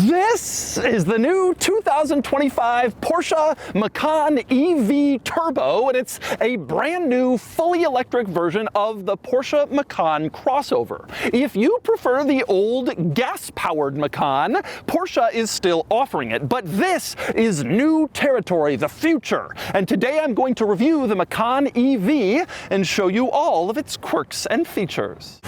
This is the new 2025 Porsche Macan EV Turbo, and it's a brand new fully electric version of the Porsche Macan crossover. If you prefer the old gas-powered Macan, Porsche is still offering it, but this is new territory, the future. And today I'm going to review the Macan EV and show you all of its quirks and features.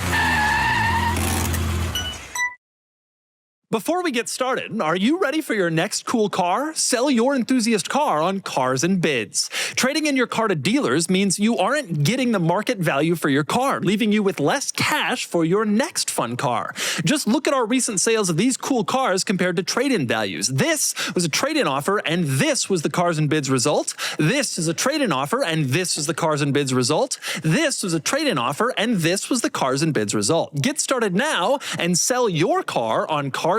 Before we get started, are you ready for your next cool car? Sell your enthusiast car on Cars and Bids. Trading in your car to dealers means you aren't getting the market value for your car, leaving you with less cash for your next fun car. Just look at our recent sales of these cool cars compared to trade-in values. This was a trade-in offer, and this was the Cars and Bids result. This is a trade-in offer, and this is the Cars and Bids result. This was a trade-in offer, and this was the Cars and Bids result. Get started now and sell your car on carsandbids.com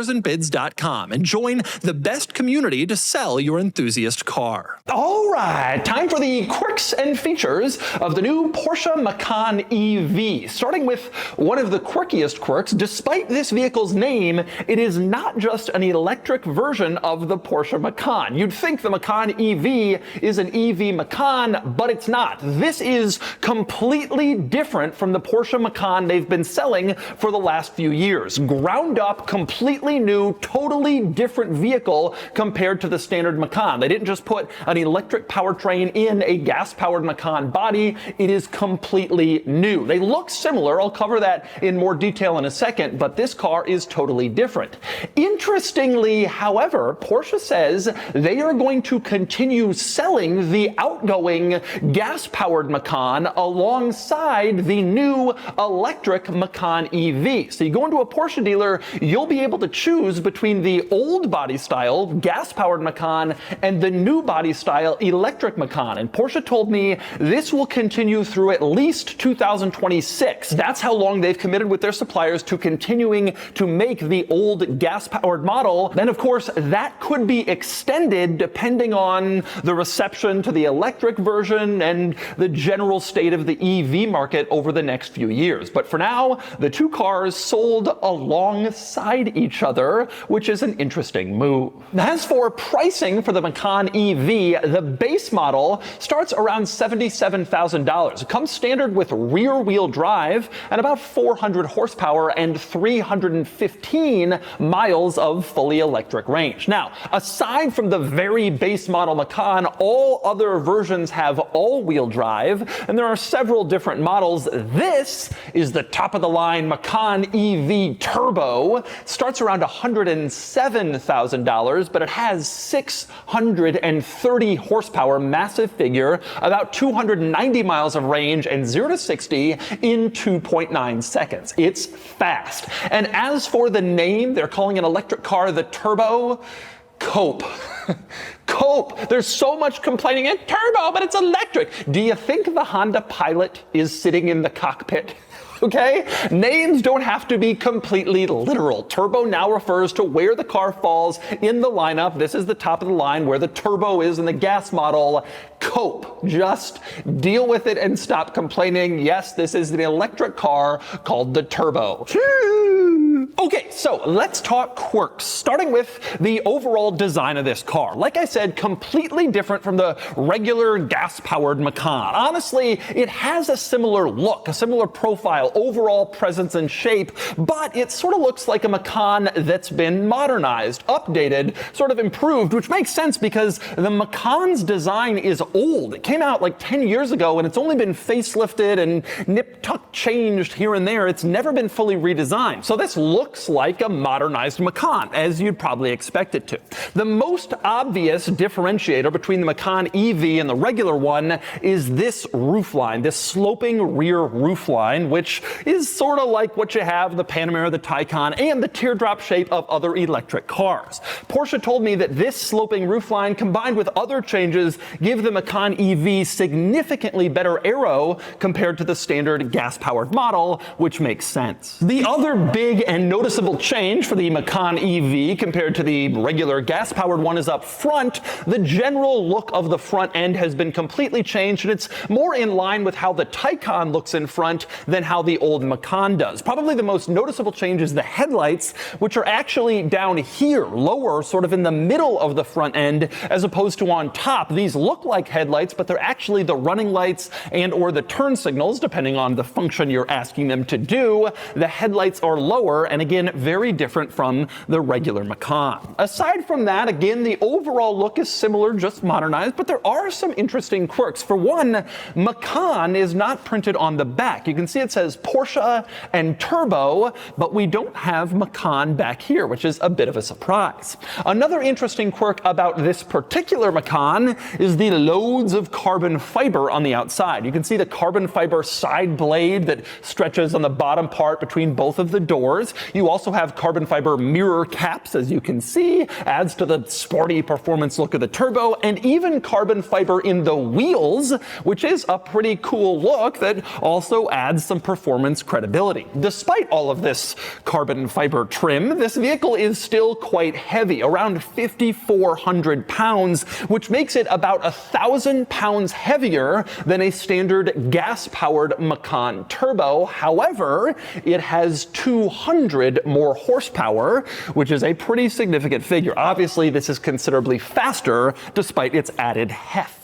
and join the best community to sell your enthusiast car. All right, time for the quirks and features of the new Porsche Macan EV. Starting with one of the quirkiest quirks, despite this vehicle's name, it is not just an electric version of the Porsche Macan. You'd think the Macan EV is an EV Macan, but it's not. This is completely different from the Porsche Macan they've been selling for the last few years. Ground up, completely new, totally different vehicle compared to the standard Macan. They didn't just put an electric powertrain in a gas-powered Macan body. It is completely new. They look similar. I'll cover that in more detail in a second, but this car is totally different. Interestingly, however, Porsche says they are going to continue selling the outgoing gas-powered Macan alongside the new electric Macan EV. So you go into a Porsche dealer, you'll be able to choose between the old body style, gas-powered Macan, and the new body style, electric Macan. And Porsche told me this will continue through at least 2026. That's how long they've committed with their suppliers to continuing to make the old gas-powered model. Then, of course, that could be extended depending on the reception to the electric version and the general state of the EV market over the next few years. But for now, the two cars sold alongside each other, which is an interesting move. As for pricing for the Macan EV, the base model starts around $77,000. It comes standard with rear-wheel drive and about 400 horsepower and 315 miles of fully electric range. Now, aside from the very base model Macan, all other versions have all-wheel drive, and there are several different models. This is the top-of-the-line Macan EV Turbo. Starts around $107,000, but it has 630 horsepower, massive figure, about 290 miles of range, and 0 to 60 in 2.9 seconds. It's fast. And as for the name, they're calling an electric car the Turbo. Cope. Cope. There's so much complaining. It's turbo, but it's electric. Do you think the Honda Pilot is sitting in the cockpit? Okay? Names don't have to be completely literal. Turbo now refers to where the car falls in the lineup. This is the top of the line where the turbo is in the gas model. Cope. Just deal with it and stop complaining. Yes, this is an electric car called the Turbo. Okay, so let's talk quirks, starting with the overall design of this car. Like I said, completely different from the regular gas-powered Macan. Honestly, it has a similar look, a similar profile, overall presence and shape, but it sort of looks like a Macan that's been modernized, updated, sort of improved, which makes sense because the Macan's design is old. It came out like 10 years ago, and it's only been facelifted and nip-tuck changed here and there. It's never been fully redesigned. So this looks like a modernized Macan, as you'd probably expect it to. The most obvious differentiator between the Macan EV and the regular one is this roofline, this sloping rear roofline, which is sort of like what you have in the Panamera, the Taycan, and the teardrop shape of other electric cars. Porsche told me that this sloping roofline, combined with other changes, give the Macan EV significantly better aero compared to the standard gas-powered model, which makes sense. The other big and noticeable change for the Macan EV compared to the regular gas-powered one is up front. The general look of the front end has been completely changed, and it's more in line with how the Taycan looks in front than how the old Macan does. Probably the most noticeable change is the headlights, which are actually down here, lower, sort of in the middle of the front end, as opposed to on top. These look like headlights, but they're actually the running lights and or the turn signals, depending on the function you're asking them to do. The headlights are lower, and again, very different from the regular Macan. Aside from that, again, the overall look is similar, just modernized, but there are some interesting quirks. For one, Macan is not printed on the back. You can see it says Porsche and Turbo, but we don't have Macan back here, which is a bit of a surprise. Another interesting quirk about this particular Macan is the loads of carbon fiber on the outside. You can see the carbon fiber side blade that stretches on the bottom part between both of the doors. You also have carbon fiber mirror caps, as you can see, adds to the sporty performance look of the Turbo, and even carbon fiber in the wheels, which is a pretty cool look that also adds some performance credibility. Despite all of this carbon fiber trim, this vehicle is still quite heavy, around 5,400 pounds, which makes it about 1,000 pounds heavier than a standard gas-powered Macan Turbo. However, it has 200 more horsepower, which is a pretty significant figure. Obviously, this is considerably faster despite its added heft.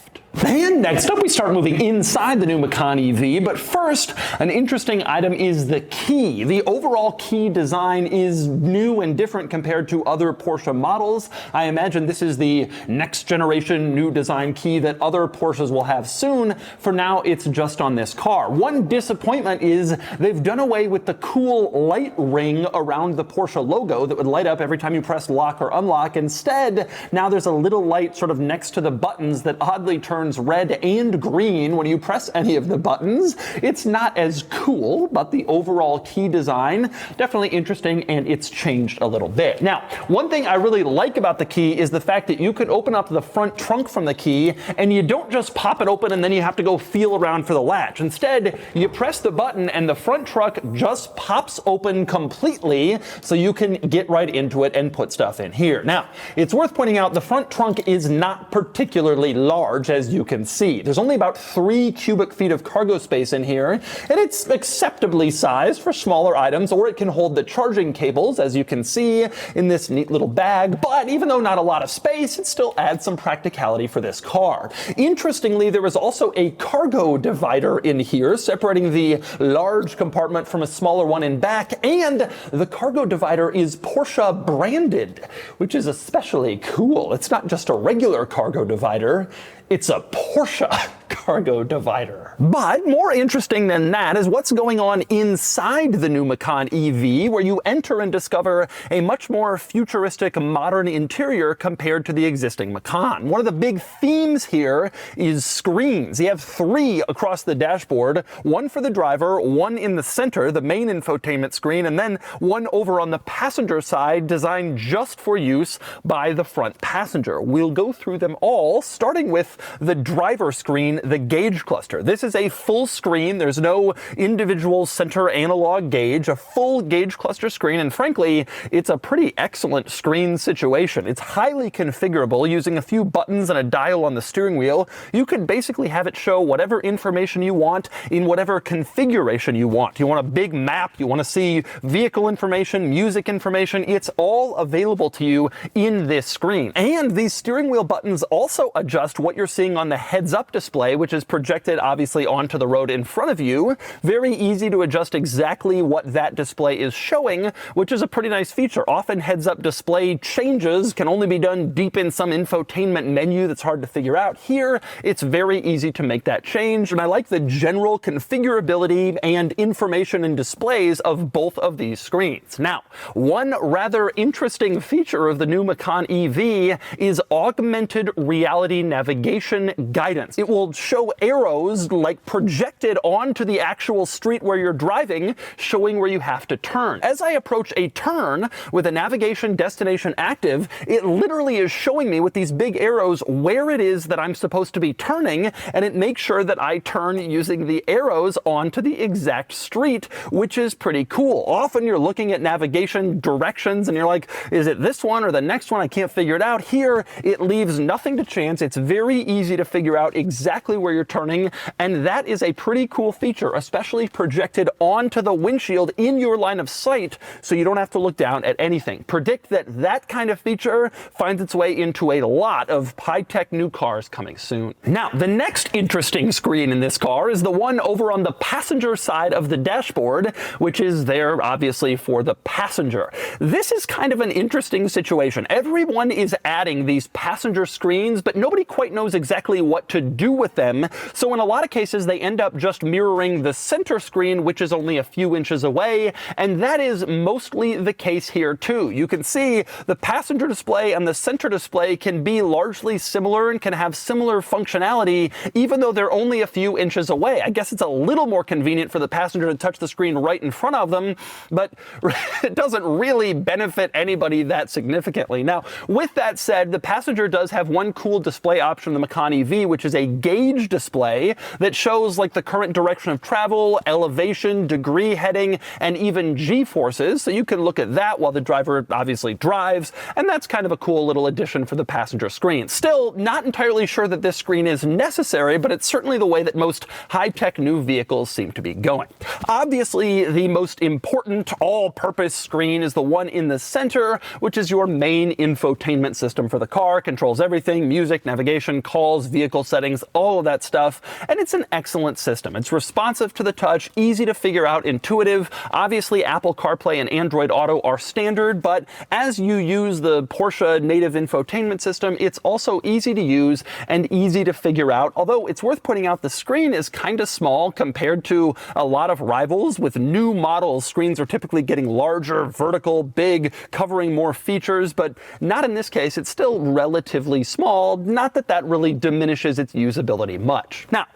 And next up, we start moving inside the new Macan EV, but first, an interesting item is the key. The overall key design is new and different compared to other Porsche models. I imagine this is the next generation new design key that other Porsches will have soon. For now, it's just on this car. One disappointment is they've done away with the cool light ring around the Porsche logo that would light up every time you press lock or unlock. Instead, now there's a little light sort of next to the buttons that oddly turns red and green when you press any of the buttons. It's not as cool, but the overall key design, definitely interesting, and it's changed a little bit. Now, one thing I really like about the key is the fact that you can open up the front trunk from the key, and you don't just pop it open and then you have to go feel around for the latch. Instead, you press the button and the front trunk just pops open completely, so you can get right into it and put stuff in here. Now, it's worth pointing out the front trunk is not particularly large, as you can see. There's only about 3 cubic feet of cargo space in here, and it's acceptably sized for smaller items, or it can hold the charging cables, as you can see in this neat little bag. But even though not a lot of space, it still adds some practicality for this car. Interestingly, there is also a cargo divider in here, separating the large compartment from a smaller one in back, and the cargo divider is Porsche branded, which is especially cool. It's not just a regular cargo divider, it's a Porsche cargo divider. But more interesting than that is what's going on inside the new Macan EV, where you enter and discover a much more futuristic, modern interior compared to the existing Macan. One of the big themes here is screens. You have 3 across the dashboard, one for the driver, one in the center, the main infotainment screen, and then one over on the passenger side designed just for use by the front passenger. We'll go through them all, starting with the driver screen, the gauge cluster. This is a full screen. There's no individual center analog gauge, a full gauge cluster screen, and frankly, it's a pretty excellent screen situation. It's highly configurable. Using a few buttons and a dial on the steering wheel, you can basically have it show whatever information you want in whatever configuration you want. You want a big map, you want to see vehicle information, music information, it's all available to you in this screen. And these steering wheel buttons also adjust what you're seeing on the heads-up display, which is projected obviously onto the road in front of you. Very easy to adjust exactly what that display is showing, which is a pretty nice feature. Often heads-up display changes can only be done deep in some infotainment menu that's hard to figure out. Here, it's very easy to make that change, and I like the general configurability and information and displays of both of these screens. Now, one rather interesting feature of the new Macan EV is augmented reality navigation guidance. It will show arrows like projected onto the actual street where you're driving, showing where you have to turn. As I approach a turn with a navigation destination active, it literally is showing me with these big arrows where it is that I'm supposed to be turning, and it makes sure that I turn using the arrows onto the exact street, which is pretty cool. Often you're looking at navigation directions and you're like, is it this one or the next one? I can't figure it out. Here, it leaves nothing to chance. It's very easy to figure out exactly where you're turning, and that is a pretty cool feature, especially projected onto the windshield in your line of sight, so you don't have to look down at anything. Predict that that kind of feature finds its way into a lot of high-tech new cars coming soon. Now, the next interesting screen in this car is the one over on the passenger side of the dashboard, which is there obviously for the passenger. This is kind of an interesting situation. Everyone is adding these passenger screens, but nobody quite knows exactly what to do with them. So in a lot of cases, they end up just mirroring the center screen, which is only a few inches away. And that is mostly the case here too. You can see the passenger display and the center display can be largely similar and can have similar functionality, even though they're only a few inches away. I guess it's a little more convenient for the passenger to touch the screen right in front of them, but it doesn't really benefit anybody that significantly. Now, with that said, the passenger does have one cool display option in the Macan EV, which is a gauge display that shows like the current direction of travel, elevation, degree heading, and even G-forces. So you can look at that while the driver obviously drives, and that's kind of a cool little addition for the passenger screen. Still, not entirely sure that this screen is necessary, but it's certainly the way that most high-tech new vehicles seem to be going. Obviously, the most important all-purpose screen is the one in the center, which is your main infotainment system for the car. Controls everything: music, navigation, calls, vehicle settings, all of that stuff. And it's an excellent system. It's responsive to the touch, easy to figure out, intuitive. Obviously, Apple CarPlay and Android Auto are standard, but as you use the Porsche native infotainment system, it's also easy to use and easy to figure out. Although it's worth pointing out the screen is kind of small compared to a lot of rivals. With new models, screens are typically getting larger, vertical, big, covering more features, but not in this case. It's still relatively small. Not that that really diminishes its usability much. Now,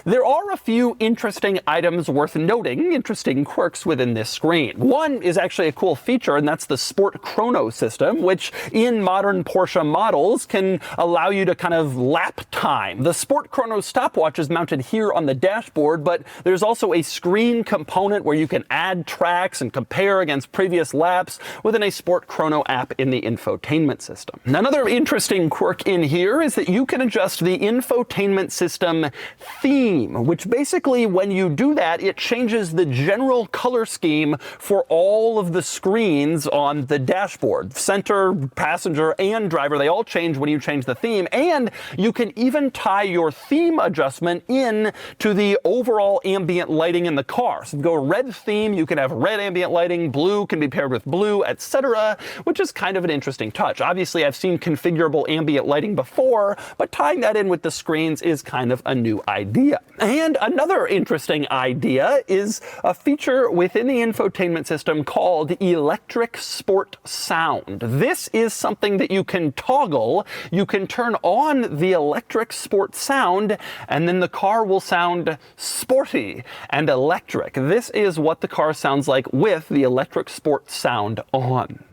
there are a few interesting items worth noting, interesting quirks within this screen. One is actually a cool feature, and that's the Sport Chrono system, which in modern Porsche models can allow you to kind of lap time. The Sport Chrono stopwatch is mounted here on the dashboard, but there's also a screen component where you can add tracks and compare against previous laps within a Sport Chrono app in the infotainment system. Another interesting quirk in here is that you can adjust the infotainment system theme, which basically when you do that, it changes the general color scheme for all of the screens on the dashboard. Center, passenger, and driver, they all change when you change the theme, and you can even tie your theme adjustment in to the overall ambient lighting in the car. So if you go red theme, you can have red ambient lighting, blue can be paired with blue, etc., which is kind of an interesting touch. Obviously, I've seen configurable ambient lighting before, but tying that in with the screens is kind of a new idea. And another interesting idea is a feature within the infotainment system called Electric Sport Sound. This is something that you can toggle. You can turn on the Electric Sport Sound, and then the car will sound sporty and electric. This is what the car sounds like with the Electric Sport Sound on.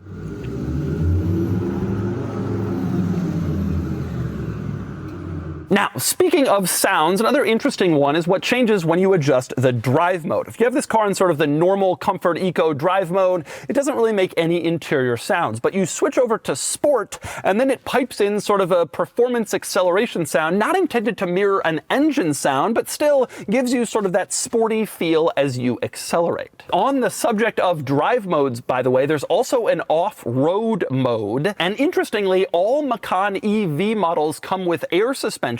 Now, speaking of sounds, another interesting one is what changes when you adjust the drive mode. If you have this car in sort of the normal comfort eco drive mode, it doesn't really make any interior sounds, but you switch over to sport and then it pipes in sort of a performance acceleration sound, not intended to mirror an engine sound, but still gives you sort of that sporty feel as you accelerate. On the subject of drive modes, by the way, there's also an off-road mode, and interestingly, all Macan EV models come with air suspension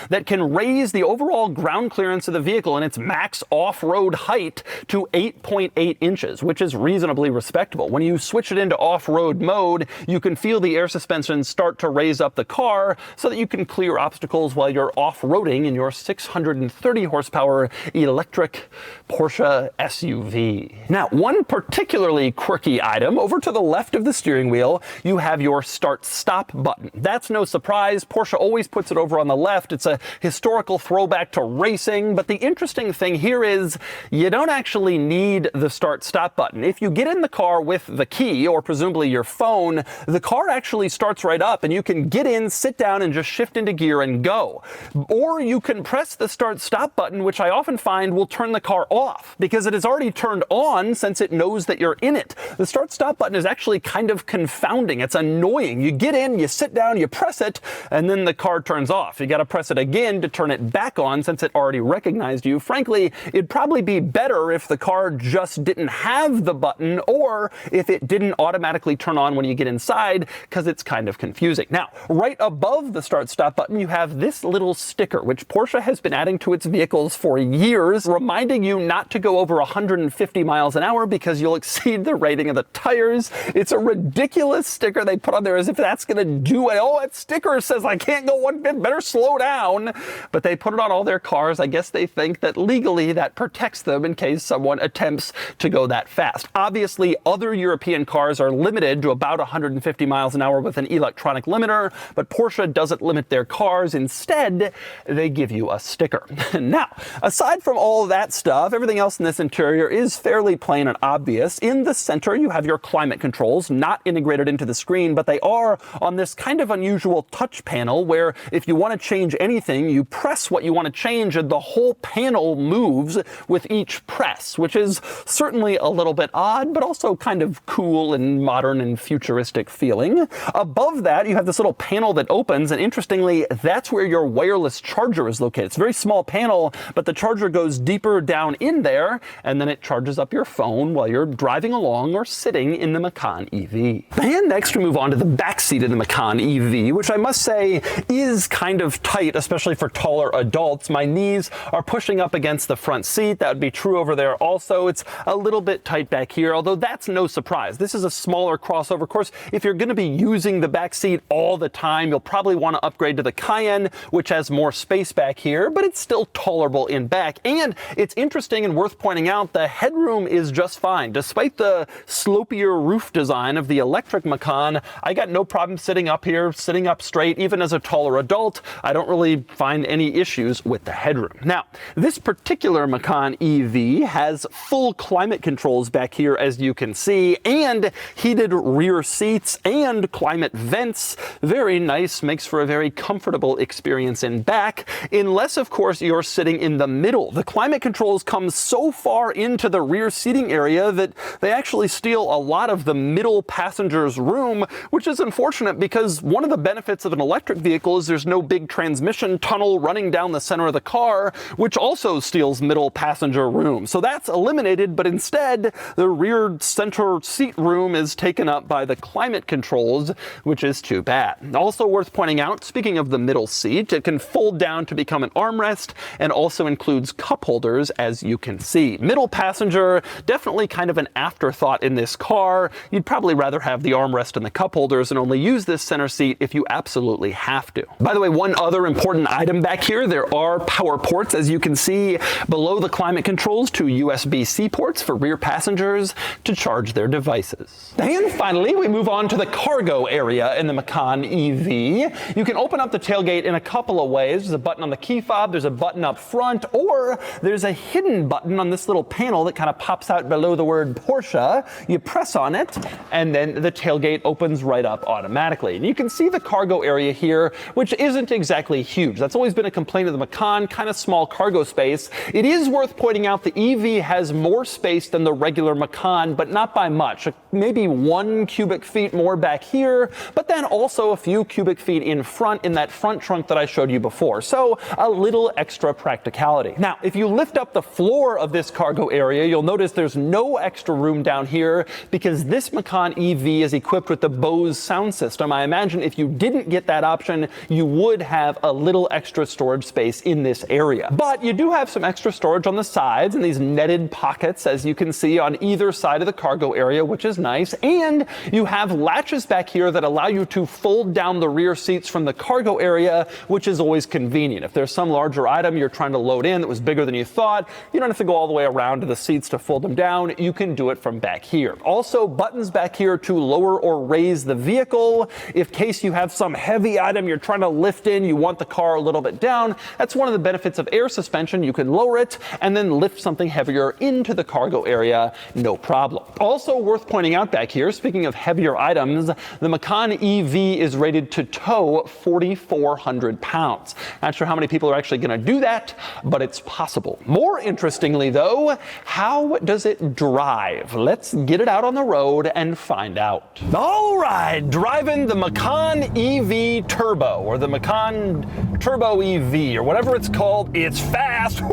that can raise the overall ground clearance of the vehicle and its max off-road height to 8.8 inches, which is reasonably respectable. When you switch it into off-road mode, you can feel the air suspension start to raise up the car so that you can clear obstacles while you're off-roading in your 630 horsepower electric Porsche SUV. Now, one particularly quirky item, over to the left of the steering wheel, you have your start-stop button. That's no surprise. Porsche always puts it over on the left. It's a historical throwback to racing, but the interesting thing here is you don't actually need the start-stop button. If you get in the car with the key, or presumably your phone, the car actually starts right up and you can get in, sit down, and just shift into gear and go. Or you can press the start-stop button, which I often find will turn the car off because it is already turned on since it knows that you're in it. The start-stop button is actually kind of confounding. It's annoying. You get in, you sit down, you press it, and then the car turns off. You got to press it again to turn it back on since it already recognized you. Frankly, it'd probably be better if the car just didn't have the button, or if it didn't automatically turn on when you get inside, because it's kind of confusing. Now, right above the start-stop button, you have this little sticker, which Porsche has been adding to its vehicles for years, reminding you not to go over 150 miles an hour because you'll exceed the rating of the tires. It's a ridiculous sticker they put on there as if that's going to do it. Oh, that sticker says I can't go 150, better slow down. But they put it on all their cars. I guess they think that legally that protects them in case someone attempts to go that fast. Obviously, other European cars are limited to about 150 miles an hour with an electronic limiter, but Porsche doesn't limit their cars. Instead, they give you a sticker. Now, aside from all that stuff, everything else in this interior is fairly plain and obvious. In the center, you have your climate controls, not integrated into the screen, but they are on this kind of unusual touch panel where if you want to change anything, you press what you want to change and the whole panel moves with each press, which is certainly a little bit odd, but also kind of cool and modern and futuristic feeling. Above that, you have this little panel that opens, and interestingly, that's where your wireless charger is located. It's a very small panel, but the charger goes deeper down in there, and then it charges up your phone while you're driving along or sitting in the Macan EV. And next we move on to the back seat of the Macan EV, which I must say is kind of tight, especially for taller adults. My knees are pushing up against the front seat. That would be true over there also. It's a little bit tight back here, although that's no surprise. This is a smaller crossover. Of course, if you're going to be using the back seat all the time, you'll probably want to upgrade to the Cayenne, which has more space back here, but it's still tolerable in back. And it's interesting and worth pointing out, the headroom is just fine. Despite the slopier roof design of the electric Macan, I got no problem sitting up here, sitting up straight. Even as a taller adult, I don't really find any issues with the headroom. Now, this particular Macan EV has full climate controls back here, as you can see, and heated rear seats and climate vents. Very nice, makes for a very comfortable experience in back, unless of course you're sitting in the middle. The climate controls come so far into the rear seating area that they actually steal a lot of the middle passenger's room, which is unfortunate because one of the benefits of an electric vehicle is there's no big transmission tunnel running down the center of the car, which also steals middle passenger room. So that's eliminated, but instead the rear center seat room is taken up by the climate controls, which is too bad. Also worth pointing out, speaking of the middle seat, it can fold down to become an armrest and also includes cup holders, as you can see. Middle passenger, definitely kind of an afterthought in this car. You'd probably rather have the armrest and the cup holders and only use this center seat if you absolutely have to. By the way, one other important item back here, there are power ports, as you can see below the climate controls, two USB-C ports for rear passengers to charge their devices. And finally, we move on to the cargo area in the Macan EV. You can open up the tailgate in a couple of ways. There's a button on the key fob, there's a button up front, or there's a hidden button on this little panel that kind of pops out below the word Porsche. You press on it, and then the tailgate opens right up automatically. And you can see the cargo area here, which isn't exactly huge. That's always been a complaint of the Macan, kind of small cargo space. It is worth pointing out the EV has more space than the regular Macan, but not by much. Maybe 1 cubic feet more back here, but then also a few cubic feet in front in that front trunk that I showed you before. So a little extra practicality. Now, if you lift up the floor of this cargo area, you'll notice there's no extra room down here because this Macan EV is equipped with the Bose sound system. I imagine if you didn't get that option, you would have a little extra storage space in this area. But you do have some extra storage on the sides and these netted pockets, as you can see on either side of the cargo area, which is nice. And you have latches back here that allow you to fold down the rear seats from the cargo area, which is always convenient. If there's some larger item you're trying to load in that was bigger than you thought, you don't have to go all the way around to the seats to fold them down. You can do it from back here. Also, buttons back here to lower or raise the vehicle. In case you have some heavy item you're trying to lift in, you want the car a little bit down. That's one of the benefits of air suspension. You can lower it and then lift something heavier into the cargo area, no problem. Also worth pointing out back here, speaking of heavier items, the Macan EV is rated to tow 4,400 pounds. Not sure how many people are actually going to do that, but it's possible. More interestingly though, how does it drive? Let's get it out on the road and find out. All right, driving the Macan EV Turbo, or the Macan Turbo EV, or whatever it's called. It's fast. All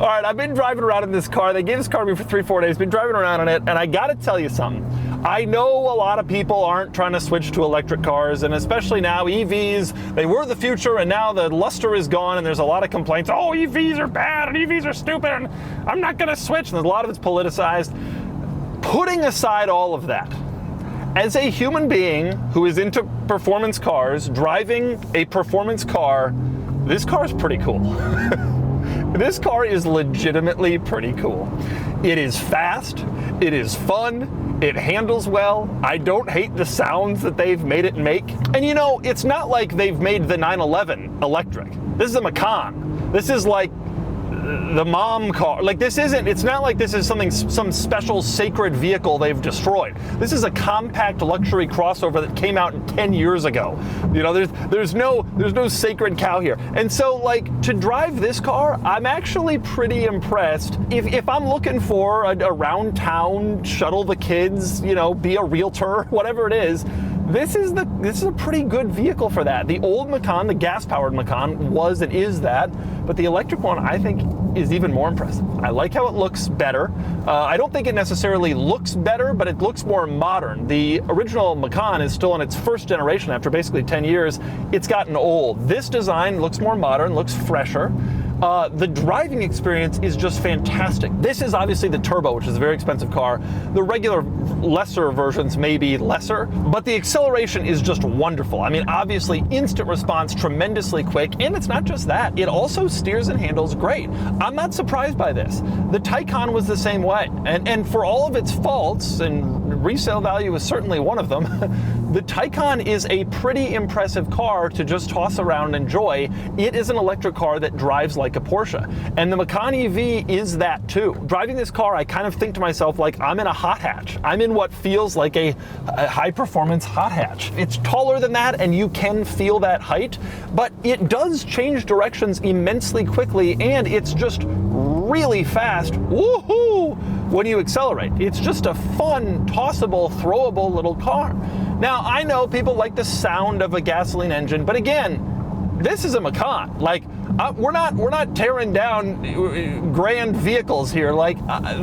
right, I've been driving around in this car. They gave this car to me for 3-4 days. Been driving around in it, and I gotta tell you something. I know a lot of people aren't trying to switch to electric cars, and especially now, EVs, they were the future, and now the luster is gone, and there's a lot of complaints. Oh, EVs are bad, and EVs are stupid, and I'm not gonna switch, and a lot of it's politicized. Putting aside all of that, as a human being who is into performance cars, driving a performance car, this car is pretty cool. This car is legitimately pretty cool. It is fast, it is fun, it handles well. I don't hate the sounds that they've made it make. And you know, it's not like they've made the 911 electric. This is a Macan. This is like the mom car. Like this isn't, it's not like this is some special sacred vehicle they've destroyed. This is a compact luxury crossover that came out 10 years ago. You know, there's no sacred cow here. And so like to drive this car, I'm actually pretty impressed. If I'm looking for a around town, shuttle the kids, you know, be a realtor, whatever it is, this is a pretty good vehicle for that. The old Macan, the gas-powered Macan, was and is that, but the electric one, I think, is even more impressive. I like how it looks better. I don't think it necessarily looks better, but it looks more modern. The original Macan is still in its first generation after basically 10 years. It's gotten old. This design looks more modern, looks fresher. The driving experience is just fantastic. This is obviously the Turbo, which is a very expensive car. The regular lesser versions may be lesser, but the acceleration is just wonderful. I mean, obviously instant response, tremendously quick, and it's not just that, it also steers and handles great. I'm not surprised by this. The Taycan was the same way, and for all of its faults, and resale value is certainly one of them, the Taycan is a pretty impressive car to just toss around and enjoy. It is an electric car that drives like a Porsche, and the Macan EV is that too. Driving this car, I kind of think to myself like I'm in a hot hatch. I'm in what feels like a high performance hot hatch. It's taller than that and you can feel that height, but it does change directions immensely quickly, and it's just really fast, woohoo, when you accelerate. It's just a fun, tossable, throwable little car. Now, I know people like the sound of a gasoline engine, but again, this is a Macan. Like, we're not tearing down grand vehicles here. Like,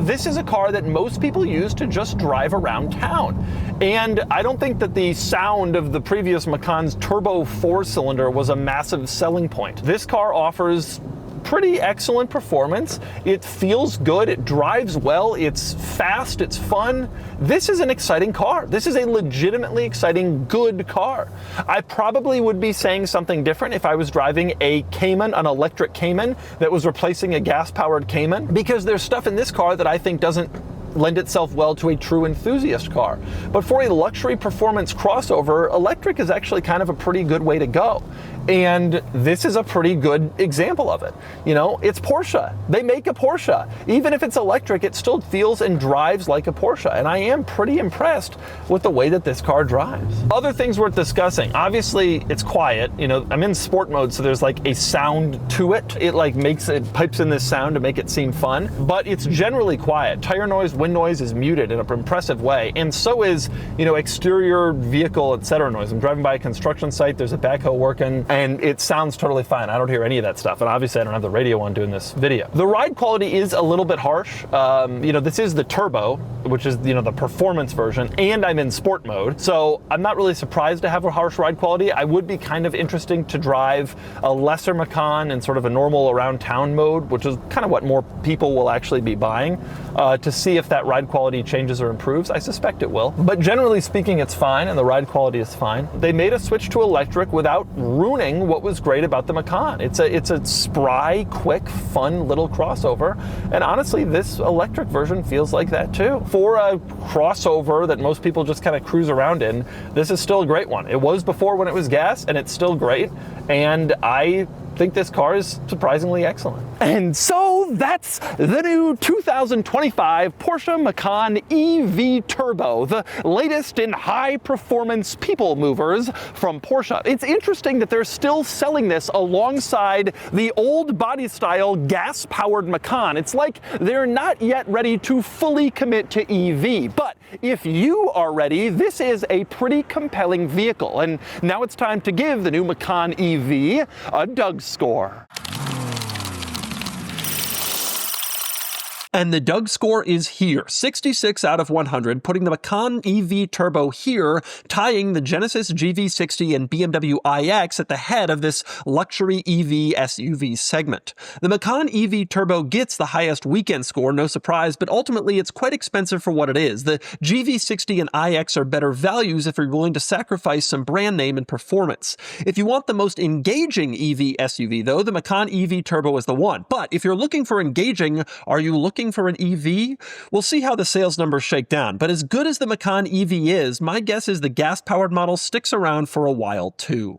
this is a car that most people use to just drive around town. And I don't think that the sound of the previous Macan's turbo 4-cylinder was a massive selling point. This car offers pretty excellent performance. It feels good, it drives well, it's fast, it's fun. This is an exciting car. This is a legitimately exciting, good car. I probably would be saying something different if I was driving a Cayman, an electric Cayman that was replacing a gas-powered Cayman, because there's stuff in this car that I think doesn't lend itself well to a true enthusiast car. But for a luxury performance crossover, electric is actually kind of a pretty good way to go. And this is a pretty good example of it. You know, it's Porsche. They make a Porsche. Even if it's electric, it still feels and drives like a Porsche. And I am pretty impressed with the way that this car drives. Other things worth discussing. Obviously, it's quiet. You know, I'm in sport mode, so there's like a sound to it. It like pipes in this sound to make it seem fun, but it's generally quiet. Tire noise, wind noise is muted in an impressive way. And so is, you know, exterior vehicle, etc. noise. I'm driving by a construction site, there's a backhoe working. and it sounds totally fine. I don't hear any of that stuff, and obviously I don't have the radio on doing this video. The ride quality is a little bit harsh. This is the Turbo, which is the performance version, and I'm in sport mode, so I'm not really surprised to have a harsh ride quality. I would be kind of interesting to drive a lesser Macan in sort of a normal around town mode, which is kind of what more people will actually be buying, to see if that ride quality changes or improves. I suspect it will, but generally speaking, it's fine, and the ride quality is fine. They made a switch to electric without ruining what was great about the Macan. It's a spry, quick, fun little crossover, and honestly, this electric version feels like that too. For a crossover that most people just kind of cruise around in, this is still a great one. It was before when it was gas, and it's still great, and I think this car is surprisingly excellent. And so that's the new 2025 Porsche Macan EV Turbo, the latest in high-performance people movers from Porsche. It's interesting that they're still selling this alongside the old body style gas-powered Macan. It's like they're not yet ready to fully commit to EV, but if you are ready, this is a pretty compelling vehicle. And now it's time to give the new Macan EV a DougScore. And the DougScore is here, 66 out of 100, putting the Macan EV Turbo here, tying the Genesis GV60 and BMW iX at the head of this luxury EV SUV segment. The Macan EV Turbo gets the highest weekend score, no surprise, but ultimately it's quite expensive for what it is. The GV60 and iX are better values if you're willing to sacrifice some brand name and performance. If you want the most engaging EV SUV, though, the Macan EV Turbo is the one. But if you're looking for engaging, are you looking for an EV? We'll see how the sales numbers shake down, but as good as the Macan EV is, my guess is the gas-powered model sticks around for a while too.